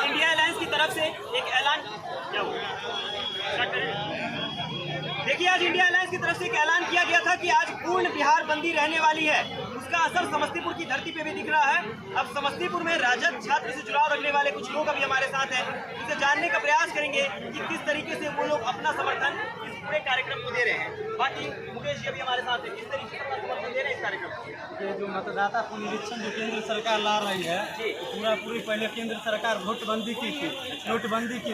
India alliance की तरफ से एक ऐलान क्या हुआ? देखिए, आज इंडिया अलायंस की तरफ से एक ऐलान किया गया था कि आज पूर्ण बिहार बंदी रहने वाली है। उसका असर समस्तीपुर की धरती पे भी दिख रहा है। अब समस्तीपुर में राजद छात्र से जुड़ाव रखने वाले कुछ लोग अभी हमारे साथ हैं, उनसे जानने का प्रयास करेंगे कि किस तरीके से वो लोग अपना समर्थन इस पूरे कार्यक्रम को दे रहे हैं। बाकी मुकेश जी अभी हमारे साथ हैं, किस तरीके से अपना समर्थन दे रहे हैं इस कार्यक्रम को? ये जो मतदाता पुनरीक्षण जो केंद्र सरकार ला रही है, पूरी पहले केंद्र सरकार नोटबंदी की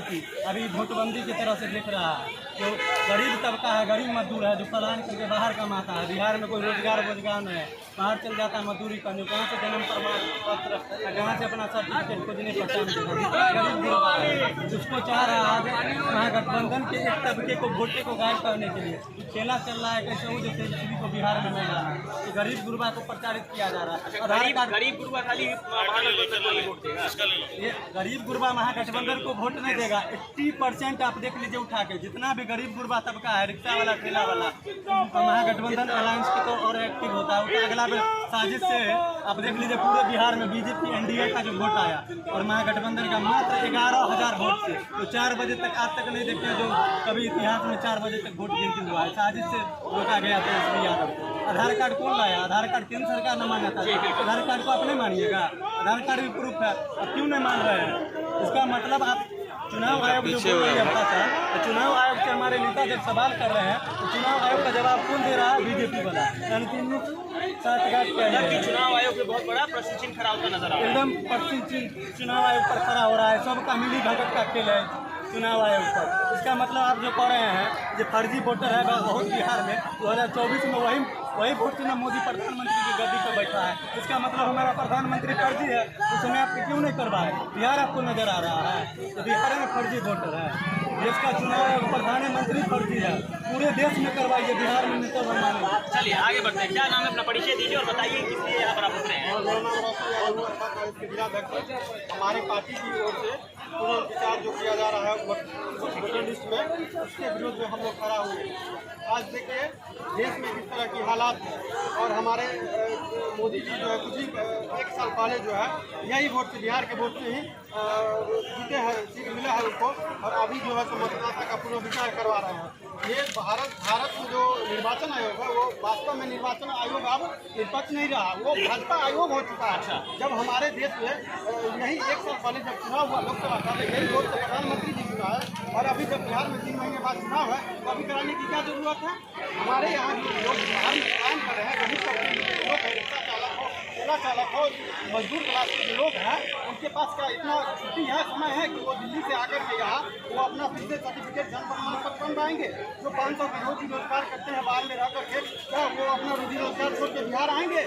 थी। अभी नोटबंदी की तरह से देख रहा है। जो गरीब तबका है, गरीब मजदूर है, जो पलायन करके बाहर कमाता है, बिहार में कोई रोजगार नहीं है, बाहर चल जाता है मजदूरी करने, कहाँ से जन्म प्रमाण पत्र, कहाँ से अपना सर्टिफिकेट खोजने पहचान देगा। गरीब गुरबा है, जिसको चाह रहा है महागठबंधन के एक तबके को वोटे को गायब करने के लिए खेला चल रहा है। कैसे हो जैसे किसी को बिहार में नहीं लाना है, गरीब गुरबा को प्रचारित किया जा रहा है। गरीब गुरबा खाली ये गरीब गुरबा महागठबंधन को वोट नहीं देगा। 80% आप देख लीजिए उठा के, जितना भी गरीब गुरबा तबका है, रिक्शा वाला, ठेला वाला, महागठबंधन अलायंस की तो और एक्टिव होता है। उसका अगला साजिश से आप देख लीजिए पूरे बिहार में बीजेपी एनडीए का जो वोट आया और महागठबंधन का मात्र 11,000 वोट से, तो 4 बजे तक आज तक नहीं देखते जो कभी इतिहास में 4 बजे तक वोट गिनती हुआ है। साजिश से रोका गया था तेजस्वी यादव को। आधार कार्ड कौन लाया? आधार कार्ड केंद्र सरकार न माना था। आधार कार्ड को आप नहीं मानिएगा, आधार कार्ड भी प्रूफ है, अब क्यों नहीं मान रहे हैं? इसका मतलब आप चुनाव आयोग जो बोल रही है, चुनाव आयोग से हमारे नेता जब सवाल कर रहे हैं तो चुनाव आयोग का जवाब कौन दे रहा है? बीजेपी वाला। यानी चुनाव आयोग में बहुत बड़ा प्रश्न चिन्ह खड़ा होता नजर आ रहा है। एकदम प्रश्न चिन्ह चुनाव आयोग पर खड़ा हो रहा है। सबका मिली भगत का खेल है चुनाव आयोग पर। इसका मतलब आप जो कह रहे हैं जो फर्जी वोटर है बहुत बिहार में 2024 में वही वोट से मोदी प्रधानमंत्री की गद्दी पर बैठा है। इसका मतलब हमारा प्रधानमंत्री फर्जी है, उस समय आप क्यों नहीं करवाए? बिहार आपको नजर आ रहा है तो बिहार में फर्जी वोटर है। देश का चुनाव प्रधानमंत्री फर्जी है, पूरे देश में करवाइए, बिहार में नहीं करवाएंगे। चलिए आगे बढ़ते हैं। क्या नाम है? अपना परिचय दीजिए और बताइए किस लिए यहाँ पर आप उतरे हैं। हमारी पार्टी की ओर से पुनर्विचार जो किया जा रहा है वोटर लिस्ट में, उसके विरोध में हम लोग खड़ा हुए। आज देखिए देश में किस तरह की हालात है और हमारे मोदी जी जो है कुछ ही 1 साल पहले जो है यही वोट से, बिहार के वोट से ही जीते हैं, सीट मिला है उनको, और अभी जो है मतदाता का पुनर्विचार करवा रहे हैं। ये भारत में जो निर्वाचन आयोग है वो वास्तव में निर्वाचन आयोग अब निष्पक्ष नहीं रहा, वो भाजपा आयोग हो चुका है। जब हमारे देश में यही 1 साल पहले जब चुनाव हुआ लोकसभा का, यही वोट से प्रधानमंत्री जी चुना है, और अभी जब बिहार में 3 महीने बाद चुनाव है तो अभी कराने की क्या जरूरत है? हमारे यहाँ जो लोग बाहर में काम कर रहे हैं, गरीब तबके के लोग हैं, रिक्शा चालक हो, ठेला चालक हो, मजदूर क्लास के लोग हैं, उनके पास क्या इतना छुट्टी है, समय है कि वो दिल्ली से आकर के यहाँ वो अपना फिर से सर्टिफिकेट जन्म प्रमाण पत्र बनवाएंगे? जो 500 की रोजी रोजगार करते हैं बाहर में रह करके, क्या वो अपना रोजी रोजगार छोड़ के बिहार आएंगे?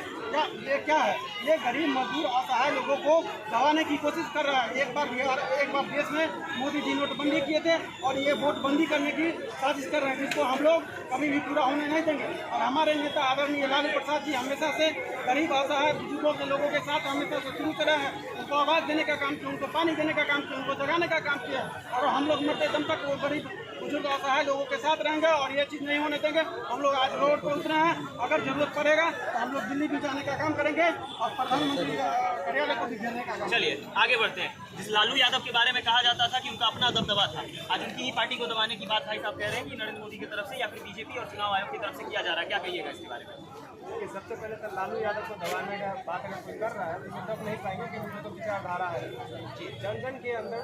ये क्या है? ये गरीब मजदूर असहाय लोगों को दबाने की कोशिश कर रहा है। एक बार देश में मोदी जी नोटबंदी किए थे और ये वोटबंदी करने की साजिश कर रहे हैं, जिसको हम लोग कभी भी पूरा होने नहीं देंगे। और हमारे नेता आदरणीय लालू प्रसाद जी हमेशा से गरीब असहाय बुजुर्गों के लोगों के साथ हमेशा से शुरू से रहे हैं। उनको आवाज़ देने का काम किया, उनको पानी देने का काम किया, उनको जगाने का काम किया, और हम लोग मरते दम तक वो गरीब बुजुर्ग असहाय लोगों के साथ रहेंगे और ये चीज़ नहीं होने देंगे। हम लोग आज रोड पर उतरे हैं, अगर जरूरत पड़ेगा तो हम लोग दिल्ली भी जाने का काम करेंगे और प्रधानमंत्री कार्यालय को भी घेरने का काम। चलिए आगे बढ़ते हैं। जिस लालू यादव के बारे में कहा जाता था कि उनका अपना दबदबा था, आज उनकी ही पार्टी को दबाने की बात भाई साहब कह रहे हैं कि नरेंद्र मोदी की तरफ से या फिर बीजेपी और चुनाव आयोग की तरफ से किया जा रहा है। क्या कहिएगा इसके बारे में? देखिए, सबसे पहले तो लालू यादव को दबाने का बात अगर कोई कर रहा है तो दब नहीं पाएंगे कि उनकी तो विचारधारा है। जन जन के अंदर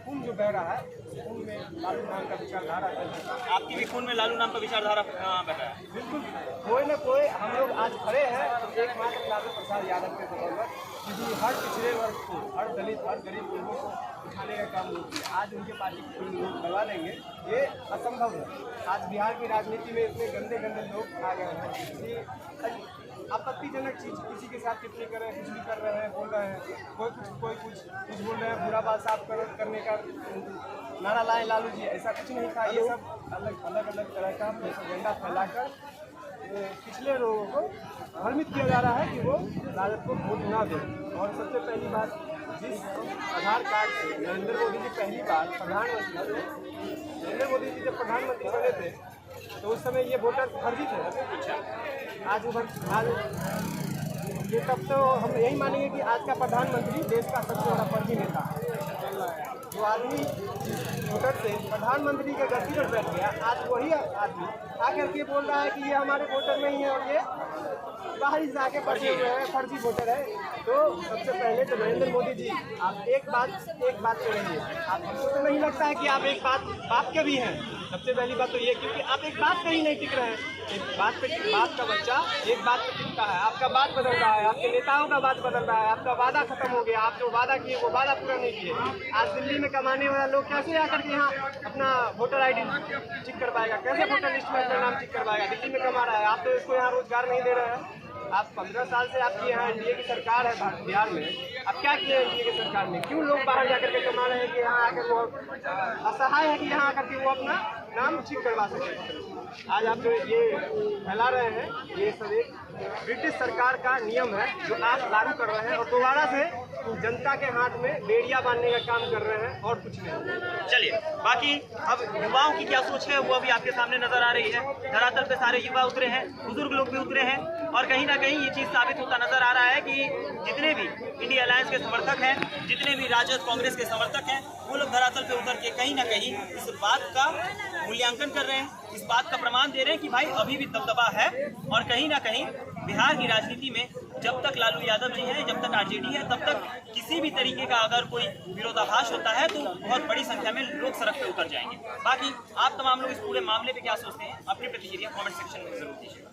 खून जो बह रहा है, खून में लालू नाम का विचारधारा है। आपकी भी खून में लालू नाम का विचारधारा बह रहा है? बिल्कुल, कोई ना कोई हम लोग आज खड़े हैं एकमात्र लालू प्रसाद यादव के बदौलत, क्योंकि हर पिछड़े वर्ग को, हर दलित, हर गरीब लोगों को उठाने का काम होती है। आज उनके पार्टी को लोग दबा देंगे, ये असंभव है। आज बिहार की राजनीति में इतने गंदे गंदे लोग आ गए हैं कि आपत्तिजनक चीज़ किसी के साथ टिप्पणी कर रहे हैं, कुछ भी कर रहे हैं, बोल रहे हैं, कोई कुछ बोल रहे हैं, बुरा बात साफ करने का नारा लाए लालू जी, ऐसा कुछ नहीं था। ये सब अलग तरह का एजेंडा फैलाकर पिछले लोगों को भ्रमित किया जा रहा है कि वो राजद को वोट ना दें। और सबसे पहली बात, जिस आधार कार्ड से नरेंद्र मोदी जी पहली बार प्रधानमंत्री थे, नरेंद्र मोदी जी जब प्रधानमंत्री बने थे तो उस समय ये वोटर फर्जी थे। आज ये तब तो हम यही मानेंगे कि आज का प्रधानमंत्री देश का सबसे बड़ा फर्जी नेता है। जो आदमी वोटर से प्रधानमंत्री के गद्दी पर बैठ गया, आज वही आदमी आकर के बोल रहा है कि ये हमारे वोटर नहीं है और ये बाहर से आके फंसे हुए हैं, फर्जी वोटर है। तो सबसे पहले तो नरेंद्र मोदी जी, आप एक बात पे रहिए। आपको तो नहीं लगता है कि आप एक बात के भी हैं? सबसे पहली बात तो ये, क्योंकि आप एक बात पे ही नहीं टिक रहे हैं। एक बात का बच्चा एक बात पे टिकता है। आपका बात बदल रहा है, आपके नेताओं का बात बदल रहा है, आपका वादा खत्म हो गया। आप जो वादा किए वो वादा पूरा नहीं किए। आज दिल्ली में कमाने वाला लोग कैसे आकर के यहाँ अपना वोटर ID चेक करवाएगा, कैसे वोटर लिस्ट में अपना नाम चेक करवाएगा? दिल्ली में कमा रहा है, आप तो इसको यहाँ रोजगार नहीं दे रहे हैं। आप 15 साल से आपकी यहाँ एनडीए की सरकार है बिहार में, अब क्या किया एनडीए की सरकार ने? क्यों लोग बाहर जाकर के कमा रहे हैं कि यहाँ आकर वो असहाय है कि यहाँ आकर के वो अपना नाम ठीक करवा सके? आज आप जो ये फैला रहे हैं, ये सब एक ब्रिटिश सरकार का नियम है जो आप लागू कर रहे हैं और दोबारा से जनता के हाथ में बेड़िया बांधने का काम कर रहे हैं और कुछ नहीं। चलिए, बाकी अब युवाओं की क्या सोच है वो अभी आपके सामने नजर आ रही है। धरातल पे सारे युवा उतरे हैं, बुजुर्ग लोग भी उतरे हैं और कहीं ना कहीं ये चीज साबित होता नजर आ रहा है कि जितने भी इंडिया अलायंस के समर्थक हैं, जितने भी राजद कांग्रेस के समर्थक हैं, वो लोग धरातल पे उतर के कहीं ना कहीं इस बात का मूल्यांकन कर रहे हैं, इस बात का प्रमाण दे रहे हैं कि भाई अभी भी दबदबा है। और कहीं ना कहीं बिहार की राजनीति में जब तक लालू यादव जी हैं, जब तक आरजेडी है, तब तक किसी भी तरीके का अगर कोई विरोधाभास होता है तो बहुत बड़ी संख्या में लोग सड़क पे उतर जाएंगे। बाकी आप तमाम लोग इस पूरे मामले पे क्या सोचते हैं, अपनी प्रतिक्रिया कमेंट सेक्शन में जरूर दीजिएगा।